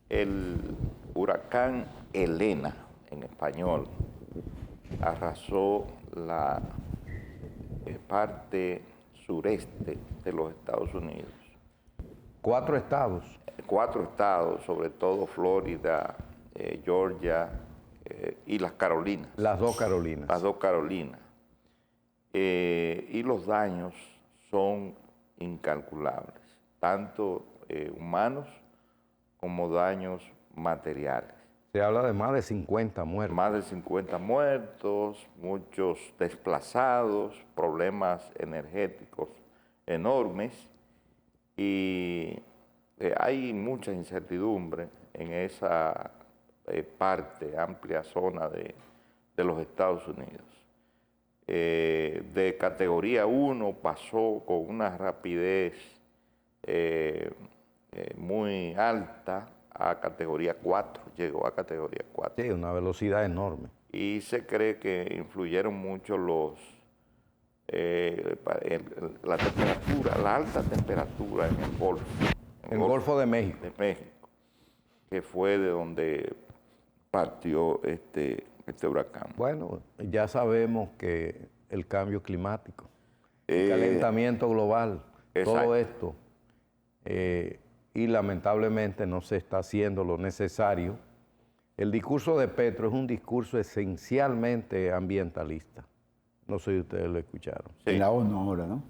El huracán Elena, en español, arrasó la parte sureste de los Estados Unidos. 4 estados. 4 estados, sobre todo Florida, Georgia y las Carolinas. Las 2 Carolinas. Las 2 Carolinas. Y los daños son incalculables, tanto humanos como daños materiales. Se habla de más de 50 muertos. Más de 50 muertos, muchos desplazados, problemas energéticos enormes y hay mucha incertidumbre en esa amplia zona de los Estados Unidos. De categoría 1 pasó con una rapidez muy alta a categoría 4, llegó a categoría 4. Sí, una velocidad enorme. Y se cree que influyeron mucho la temperatura, la alta temperatura en el Golfo. En el Golfo de México. De México, que fue de donde partió este huracán. Bueno, ya sabemos que el cambio climático, el calentamiento global, exacto. Todo esto, y lamentablemente no se está haciendo lo necesario. El discurso de Petro es un discurso esencialmente ambientalista. No sé si ustedes lo escucharon. Sí. En la ONU ahora, ¿no?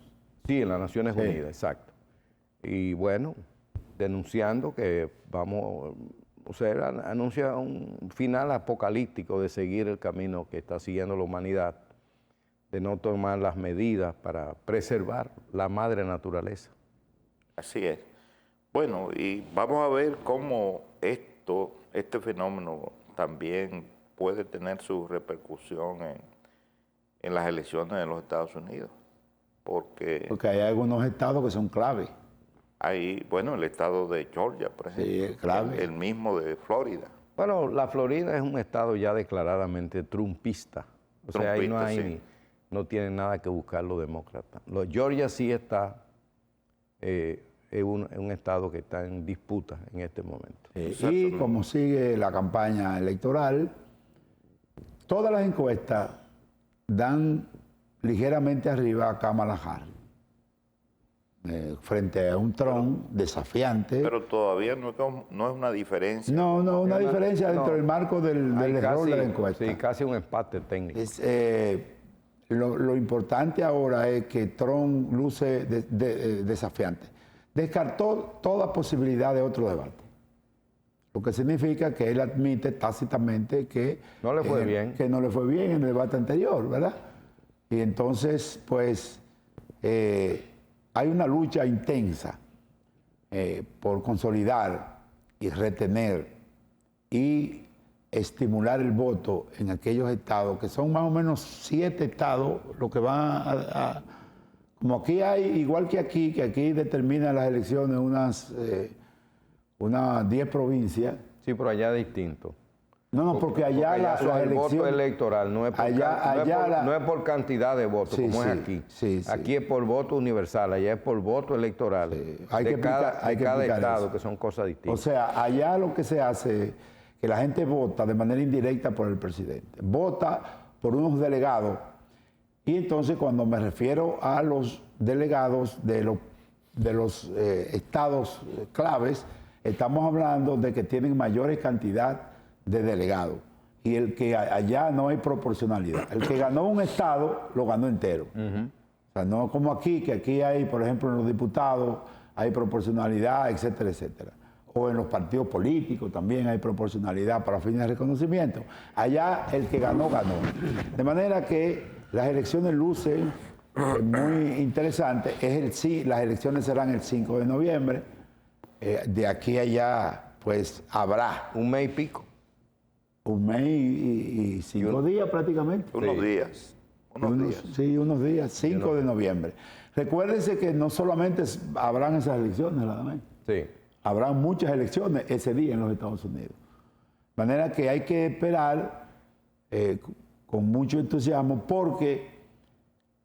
Sí, en las Naciones Unidas, exacto. Y bueno, denunciando que anuncia un final apocalíptico de seguir el camino que está siguiendo la humanidad, de no tomar las medidas para preservar la madre naturaleza. Así es. Bueno, y vamos a ver cómo este fenómeno también puede tener su repercusión en las elecciones de los Estados Unidos. Porque hay algunos estados que son clave. Hay, bueno, el estado de Georgia, por ejemplo. Sí, clave. El mismo de Florida. Bueno, la Florida es un estado ya declaradamente trumpista. O sea, ahí no hay sí. No tiene nada que buscar los demócratas. Georgia sí está, es un estado que está en disputa en este momento. Y como sigue la campaña electoral, todas las encuestas dan ligeramente arriba a Kamala Harris, frente a un Trump desafiante. Pero todavía no es una diferencia. No, una diferencia dentro del marco del error de la encuesta. Sí, casi un empate técnico. Lo importante ahora es que Trump luce desafiante. Descartó toda posibilidad de otro debate. Lo que significa que él admite tácitamente que no le fue bien. Que no le fue bien en el debate anterior, ¿verdad? Y entonces, pues, hay una lucha intensa por consolidar y retener y estimular el voto en aquellos estados, que son más o menos 7 estados, lo que van como aquí hay, igual que aquí determinan las elecciones unas 10 provincias. Sí, pero allá es distinto. No, porque allá las el elecciones... voto electoral no es por cantidad de votos, sí, como sí, es aquí. Sí. Aquí es por voto universal, allá es por voto electoral. Sí. Hay cada estado, eso. Que son cosas distintas. O sea, allá lo que se hace es que la gente vota de manera indirecta por el presidente. Vota por unos delegados. Y entonces cuando me refiero a los delegados de los estados claves, estamos hablando de que tienen mayores cantidad de delegados. Y el que allá no hay proporcionalidad. El que ganó un estado, lo ganó entero. O sea, no como aquí, que aquí hay, por ejemplo, en los diputados, hay proporcionalidad, etcétera, etcétera. O en los partidos políticos también hay proporcionalidad para fines de reconocimiento. Allá el que ganó, ganó. De manera que las elecciones lucen muy interesantes. Las elecciones serán el 5 de noviembre. De aquí a allá, pues, habrá... Un mes y pico. Un mes y 5 días prácticamente. Unos días. Sí, unos días, 5 de noviembre. Recuérdense que no solamente habrán esas elecciones, nada más. Sí. Habrán muchas elecciones ese día en los Estados Unidos. De manera que hay que esperar con mucho entusiasmo porque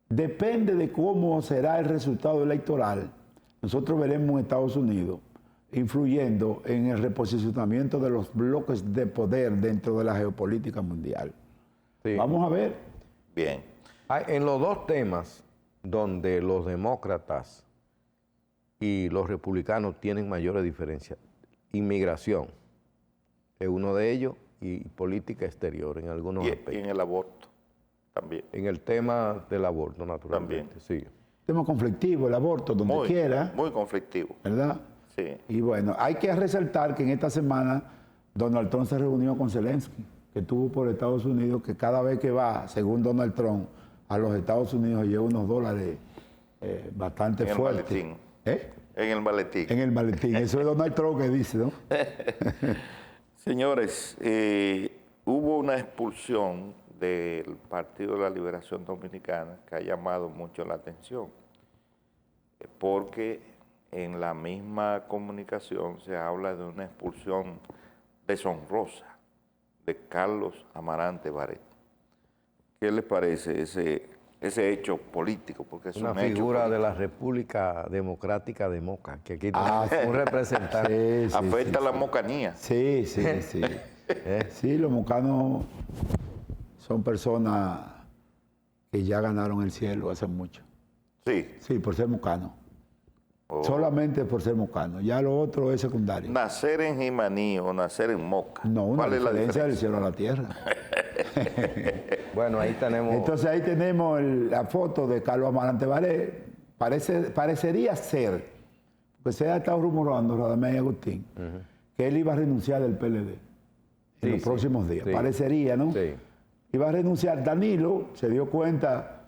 depende de cómo será el resultado electoral. Nosotros veremos en Estados Unidos influyendo en el reposicionamiento de los bloques de poder dentro de la geopolítica mundial. Sí. Vamos a ver. Bien. En los dos temas donde los demócratas y los republicanos tienen mayores diferencias, inmigración es uno de ellos y política exterior en algunos Y aspectos. en el aborto también. En el tema del aborto, naturalmente, sí. Tema conflictivo, el aborto, donde quiera, Muy conflictivo. ¿verdad? Sí. Y bueno, hay que resaltar que en esta semana Donald Trump se reunió con Zelensky, que estuvo por Estados Unidos, que cada vez que va, según Donald Trump, a los Estados Unidos lleva unos dólares bastante fuertes. Maletín. ¿Eh? En el maletín. En el maletín. Eso es Donald Trump que dice, ¿no? Señores, hubo una expulsión del Partido de la Liberación Dominicana que ha llamado mucho la atención, porque en la misma comunicación se habla de una expulsión deshonrosa de Carlos Amarante Barret. ¿Qué les parece ese hecho político? Porque es Una un hecho figura de político. la República Democrática de Moca, que aquí Ah, tenemos un representante. Sí, sí, Afecta sí, la sí. mocanía. Sí, sí, sí. Sí, los mocanos son personas que ya ganaron el cielo hace mucho. Sí. Sí, por ser mocano. Oh. Solamente por ser mocano. Ya lo otro es secundario. Nacer en Jimaní o nacer en Moca. No, una ¿Cuál es la diferencia del diferencia? cielo a la tierra. Bueno, ahí tenemos... Entonces ahí tenemos la foto de Carlos Amarante Barret. Parecería ser, porque se ha estado rumorando, Radamés y Agustín, que él iba a renunciar del PLD en Sí, los sí, próximos días. sí. Parecería, ¿no? Sí. Iba a renunciar. Danilo se dio cuenta,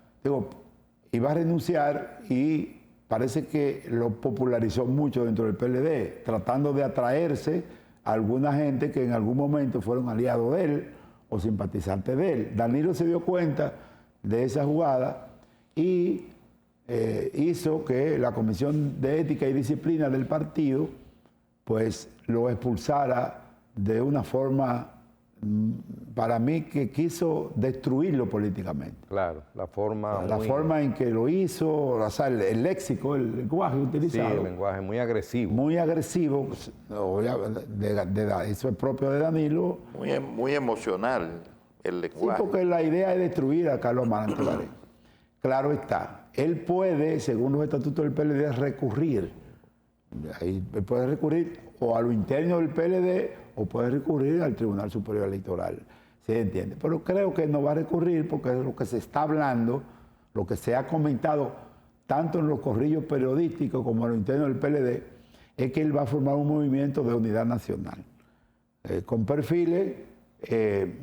iba a renunciar y parece que lo popularizó mucho dentro del PLD, tratando de atraerse a alguna gente que en algún momento fueron aliados de él o simpatizantes de él. Danilo se dio cuenta de esa jugada y hizo que la Comisión de Ética y Disciplina del partido pues lo expulsara de una forma, para mí, que quiso destruirlo políticamente. Claro, la forma La muy... forma en que lo hizo, o sea, el léxico, el lenguaje Sí, utilizado, el lenguaje muy agresivo. muy agresivo, pues, eso es propio de Danilo. Muy emocional el Sí, lenguaje. porque la idea es destruir a Carlos Amarante Barret. Claro está, él puede, según los estatutos del PLD, recurrir. Ahí él puede recurrir o a lo interno del PLD o puede recurrir al Tribunal Superior Electoral. ¿Se entiende? Pero creo que no va a recurrir porque es lo que se está hablando, lo que se ha comentado tanto en los corrillos periodísticos como en lo interno del PLD, es que él va a formar un movimiento de unidad nacional, con perfiles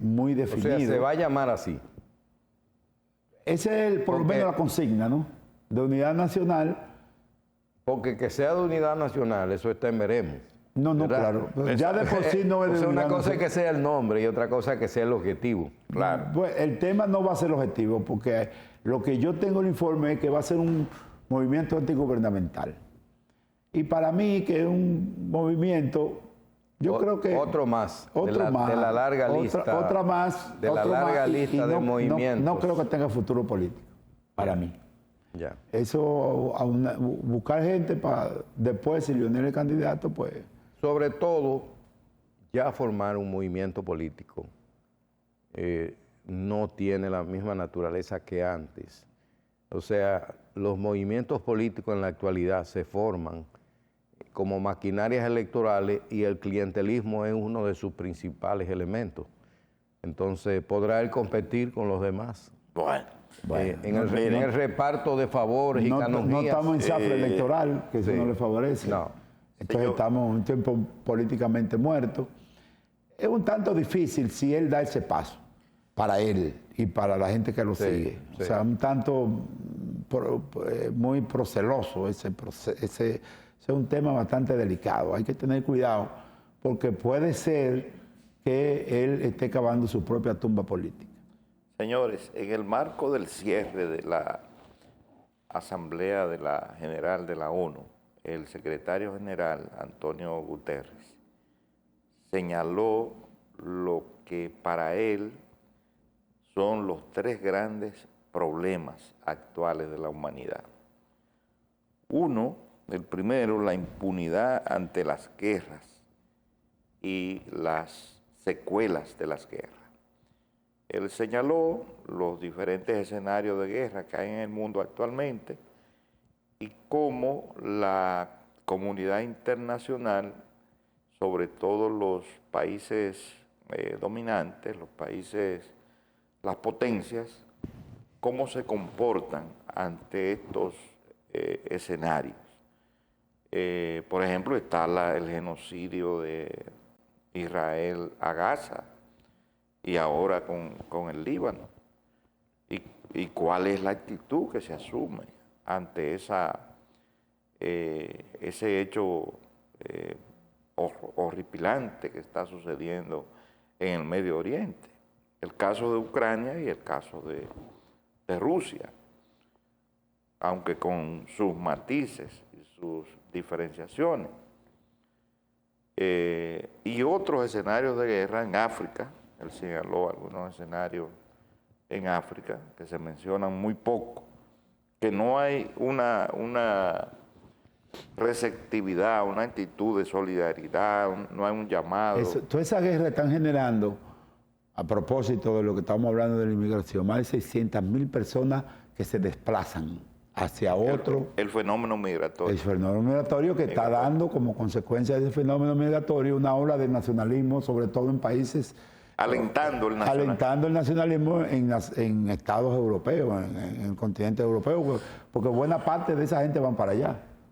muy O definidos. sea, se va a llamar así. Esa es por lo Porque- menos la consigna, ¿no? De unidad nacional. Porque que sea de unidad nacional, eso está en veremos. No, ¿Verdad? claro. Ya de por sí no es O de sea, una unidad cosa es nacional. que sea el nombre y otra cosa es que sea el objetivo. Claro. Pues, el tema no va a ser el objetivo, porque lo que yo tengo el informe es que va a ser un movimiento antigubernamental. Y para mí, que es un movimiento, yo creo que... Otro más, Otro de la, más. de la larga Otra- lista. Otra más. De la otro larga más, lista de movimientos. No creo que tenga futuro político, para mí. Ya. Eso, buscar gente para después, si Leonel es candidato, pues... Sobre todo, ya formar un movimiento político no tiene la misma naturaleza que antes. O sea, los movimientos políticos en la actualidad se forman como maquinarias electorales y el clientelismo es uno de sus principales elementos. Entonces, ¿podrá él competir con los demás? Bueno, En el reparto de favores y No canonjías. estamos en zafra electoral, que eso sí. no le favorece. No. Entonces Señor. estamos en un tiempo políticamente muerto. Es un tanto difícil si él da ese paso para él y para la gente que lo Sí, sigue. sí. O sea, un tanto muy proceloso ese es un tema bastante delicado. Hay que tener cuidado porque puede ser que él esté cavando su propia tumba política. señores, en el marco del cierre de la Asamblea General de la ONU, el secretario general, Antonio Guterres, señaló lo que para él son los tres grandes problemas actuales de la humanidad. Uno, El primero, la impunidad ante las guerras y las secuelas de las guerras. Él señaló los diferentes escenarios de guerra que hay en el mundo actualmente y cómo la comunidad internacional, sobre todo los países dominantes, los países, las potencias, cómo se comportan ante estos escenarios. Por ejemplo, está el genocidio de Israel a Gaza y ahora con el Líbano. ¿Y cuál es la actitud que se asume ante ese hecho horripilante que está sucediendo en el Medio Oriente? El caso de Ucrania y el caso de Rusia, aunque con sus matices y sus diferenciaciones. Y otros escenarios de guerra en África. Él señaló algunos escenarios en África que se mencionan muy poco, que no hay una receptividad, una actitud de solidaridad, no hay un llamado. Toda esa guerra están generando, a propósito de lo que estamos hablando de la inmigración, más de 600.000 personas que se desplazan hacia otro. El fenómeno migratorio. El fenómeno migratorio que está dando como consecuencia de ese fenómeno migratorio una ola de nacionalismo, sobre todo en países... Alentando el nacionalismo. Alentando el nacionalismo en estados europeos, en el continente europeo, porque buena parte de esa gente van para allá.